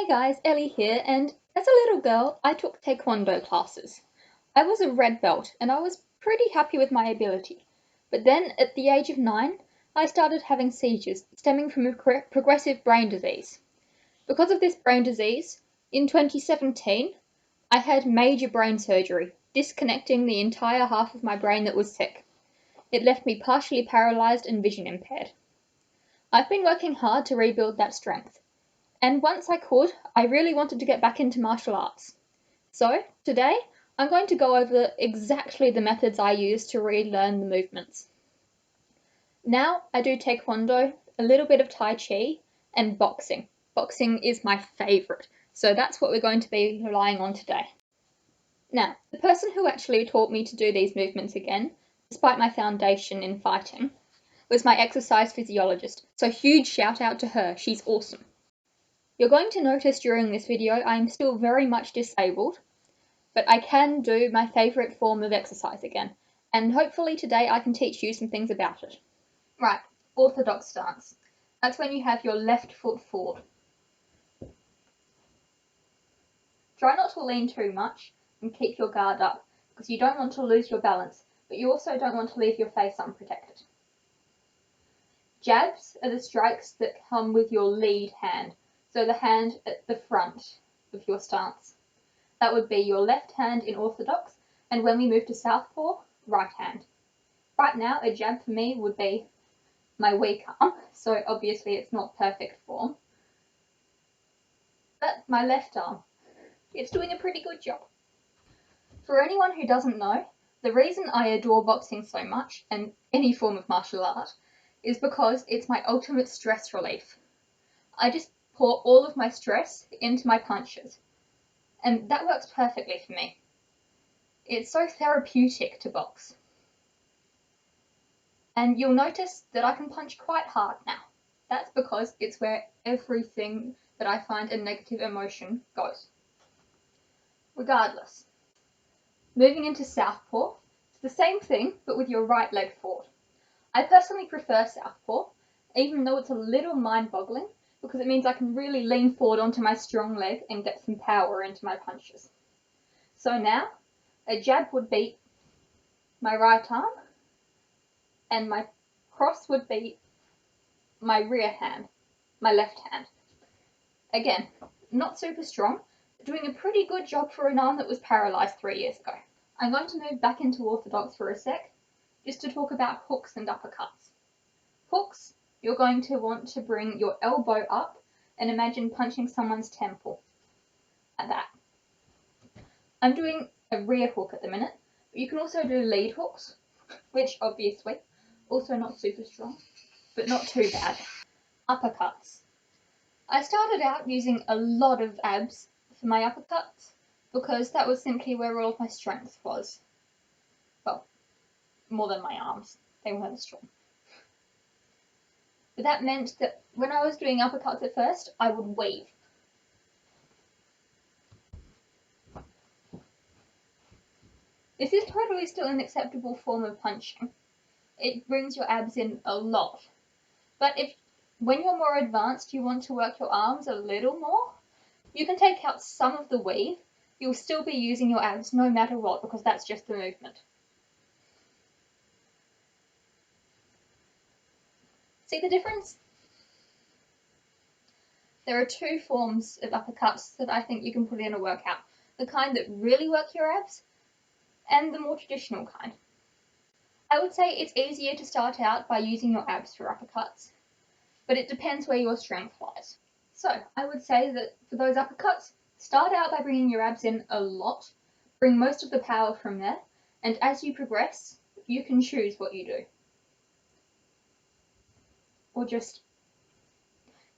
Hey guys, Ellie here, and as a little girl, I took taekwondo classes. I was a red belt, and I was pretty happy with my ability. But then, at the age of 9, I started having seizures stemming from a progressive brain disease. Because of this brain disease, in 2017, I had major brain surgery, disconnecting the entire half of my brain that was sick. It left me partially paralysed and vision impaired. I've been working hard to rebuild that strength. And once I could, I really wanted to get back into martial arts. So, today, I'm going to go over exactly the methods I use to relearn the movements. Now, I do taekwondo, a little bit of tai chi, and boxing. Boxing is my favourite, so that's what we're going to be relying on today. Now, the person who actually taught me to do these movements again, despite my foundation in fighting, was my exercise physiologist, so huge shout out to her, she's awesome. You're going to notice during this video I'm still very much disabled, but I can do my favourite form of exercise again, and hopefully today I can teach you some things about it. Right, orthodox stance. That's when you have your left foot forward. Try not to lean too much and keep your guard up, because you don't want to lose your balance, but you also don't want to leave your face unprotected. Jabs are the strikes that come with your lead hand. So the hand at the front of your stance. That would be your left hand in orthodox, and when we move to southpaw, right hand. Right now, a jab for me would be my weak arm, so obviously it's not perfect form. But my left arm, it's doing a pretty good job. For anyone who doesn't know, the reason I adore boxing so much, and any form of martial art, is because it's my ultimate stress relief. I just pour all of my stress into my punches, and that works perfectly for me. It's so therapeutic to box. And you'll notice that I can punch quite hard now. That's because it's where everything that I find a negative emotion goes. Regardless, moving into southpaw, it's the same thing but with your right leg forward. I personally prefer southpaw, even though it's a little mind-boggling, because it means I can really lean forward onto my strong leg and get some power into my punches. So now, a jab would be my right arm, and my cross would be my rear hand, my left hand. Again, not super strong, but doing a pretty good job for an arm that was paralysed 3 years ago. I'm going to move back into orthodox for a sec, just to talk about hooks and uppercuts. Hooks, you're going to want to bring your elbow up and imagine punching someone's temple, like that. I'm doing a rear hook at the minute, but you can also do lead hooks, which obviously also not super strong, but not too bad. Uppercuts. I started out using a lot of abs for my uppercuts because that was simply where all of my strength was. Well, more than my arms, they weren't as strong. But that meant that when I was doing uppercuts at first, I would weave. This is totally still an acceptable form of punching. It brings your abs in a lot. But when you're more advanced, you want to work your arms a little more, you can take out some of the weave. You'll still be using your abs no matter what, because that's just the movement. See the difference? There are two forms of uppercuts that I think you can put in a workout. The kind that really work your abs, and the more traditional kind. I would say it's easier to start out by using your abs for uppercuts, but it depends where your strength lies. So I would say that for those uppercuts, start out by bringing your abs in a lot, bring most of the power from there, and as you progress, you can choose what you do. Or just,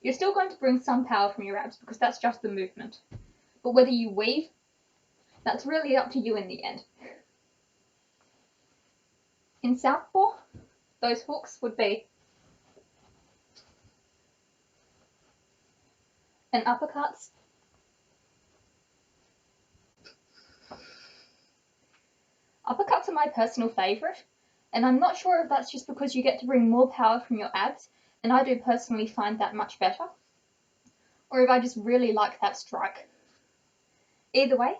you're still going to bring some power from your abs because that's just the movement. But whether you weave, that's really up to you in the end. In southpaw, those hooks would be and uppercuts. Uppercuts are my personal favourite, and I'm not sure if that's just because you get to bring more power from your abs, and I do personally find that much better, or if I just really like that strike. Either way,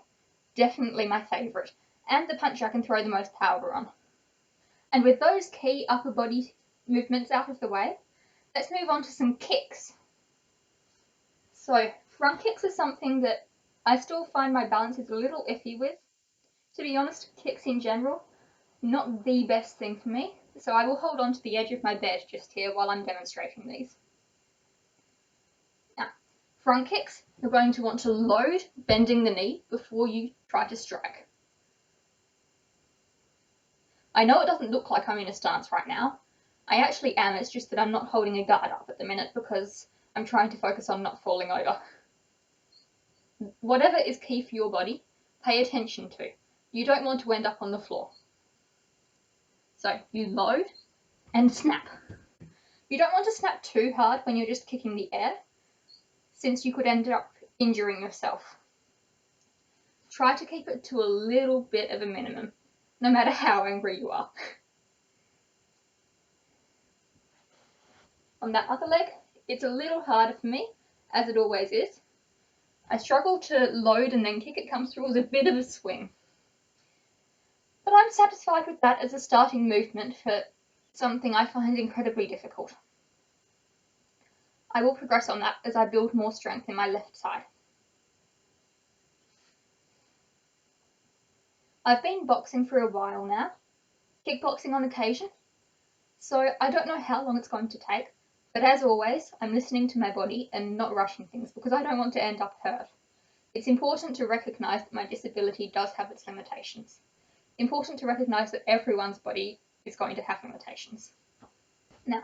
definitely my favourite, and the punch I can throw the most powder on. And with those key upper body movements out of the way, let's move on to some kicks. So front kicks are something that I still find my balance is a little iffy with. To be honest, kicks in general, not the best thing for me, so I will hold on to the edge of my bed just here while I'm demonstrating these. Now, front kicks, you're going to want to load bending the knee before you try to strike. I know it doesn't look like I'm in a stance right now. I actually am, it's just that I'm not holding a guard up at the minute because I'm trying to focus on not falling over. Whatever is key for your body, pay attention to. You don't want to end up on the floor. So you load and snap. You don't want to snap too hard when you're just kicking the air, since you could end up injuring yourself. Try to keep it to a little bit of a minimum, no matter how angry you are. On that other leg, it's a little harder for me, as it always is. I struggle to load and then kick. It comes through as a bit of a swing. But I'm satisfied with that as a starting movement for something I find incredibly difficult. I will progress on that as I build more strength in my left side. I've been boxing for a while now, kickboxing on occasion, so I don't know how long it's going to take, but as always, I'm listening to my body and not rushing things because I don't want to end up hurt. It's important to recognise that my disability does have its limitations. Important to recognise that everyone's body is going to have limitations. Now,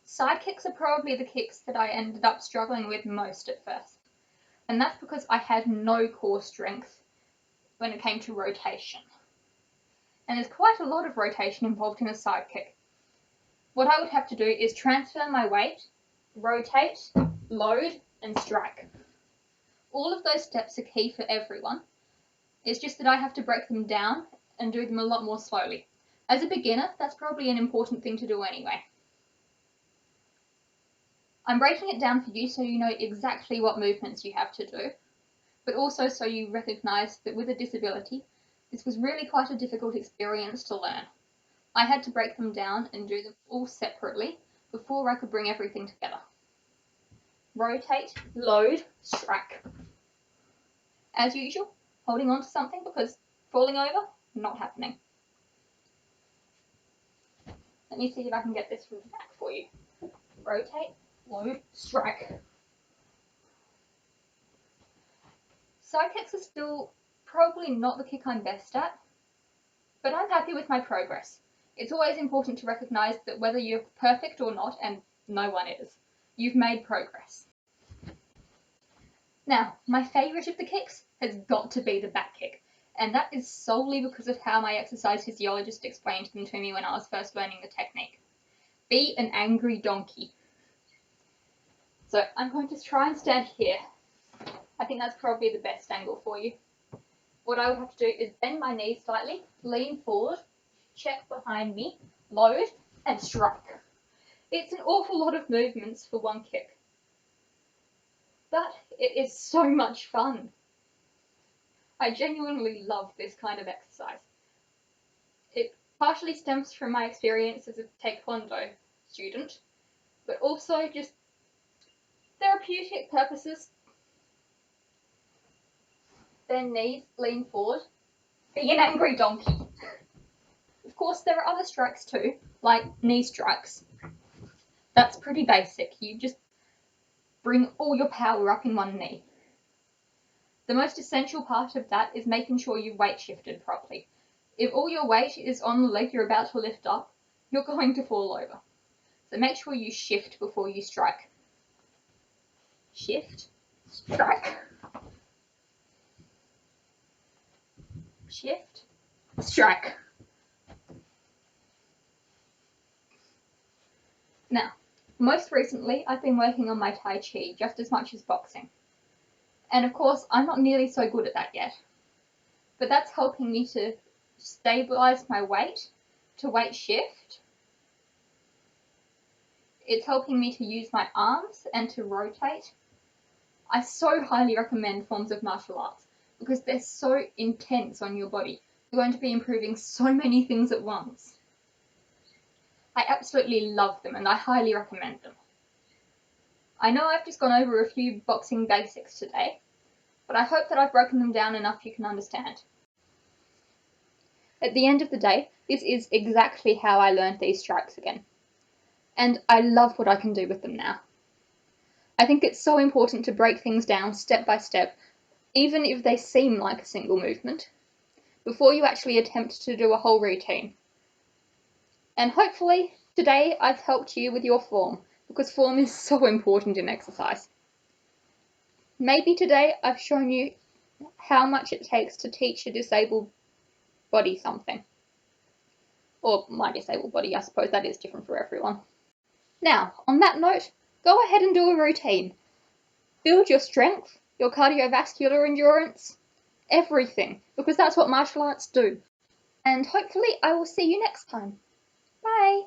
side kicks are probably the kicks that I ended up struggling with most at first, and that's because I had no core strength when it came to rotation. And there's quite a lot of rotation involved in a side kick. What I would have to do is transfer my weight, rotate, load, and strike. All of those steps are key for everyone. It's just that I have to break them down and do them a lot more slowly. As a beginner, that's probably an important thing to do anyway. I'm breaking it down for you so you know exactly what movements you have to do, but also so you recognise that with a disability, this was really quite a difficult experience to learn. I had to break them down and do them all separately before I could bring everything together. Rotate, load, strike. As usual, holding on to something because falling over, not happening. Let me see if I can get this from the back for you. Rotate, load, strike. Side kicks are still probably not the kick I'm best at, but I'm happy with my progress. It's always important to recognise that whether you're perfect or not, and no one is, you've made progress. Now, my favourite of the kicks has got to be the back kick, and that is solely because of how my exercise physiologist explained them to me when I was first learning the technique. Be an angry donkey. So I'm going to try and stand here. I think that's probably the best angle for you. What I would have to do is bend my knees slightly, lean forward, check behind me, load, and strike. It's an awful lot of movements for one kick, but it is so much fun. I genuinely love this kind of exercise. It partially stems from my experience as a Taekwondo student, but also just therapeutic purposes. Bend knees, lean forward, be an angry donkey. Of course, there are other strikes too, like knee strikes. That's pretty basic. You just bring all your power up in one knee. The most essential part of that is making sure you've weight shifted properly. If all your weight is on the leg you're about to lift up, you're going to fall over. So make sure you shift before you strike. Shift, strike. Shift, strike. Now, most recently, I've been working on my Tai Chi just as much as boxing. And of course, I'm not nearly so good at that yet. But that's helping me to stabilise my weight, to weight shift. It's helping me to use my arms and to rotate. I so highly recommend forms of martial arts because they're so intense on your body. You're going to be improving so many things at once. I absolutely love them and I highly recommend them. I know I've just gone over a few boxing basics today, but I hope that I've broken them down enough you can understand. At the end of the day, this is exactly how I learned these strikes again. And I love what I can do with them now. I think it's so important to break things down step by step, even if they seem like a single movement, before you actually attempt to do a whole routine. And hopefully, today I've helped you with your form, because form is so important in exercise. Maybe today I've shown you how much it takes to teach a disabled body something. Or my disabled body, I suppose that is different for everyone. Now, on that note, go ahead and do a routine. Build your strength, your cardiovascular endurance, everything, because that's what martial arts do. And hopefully I will see you next time. Bye!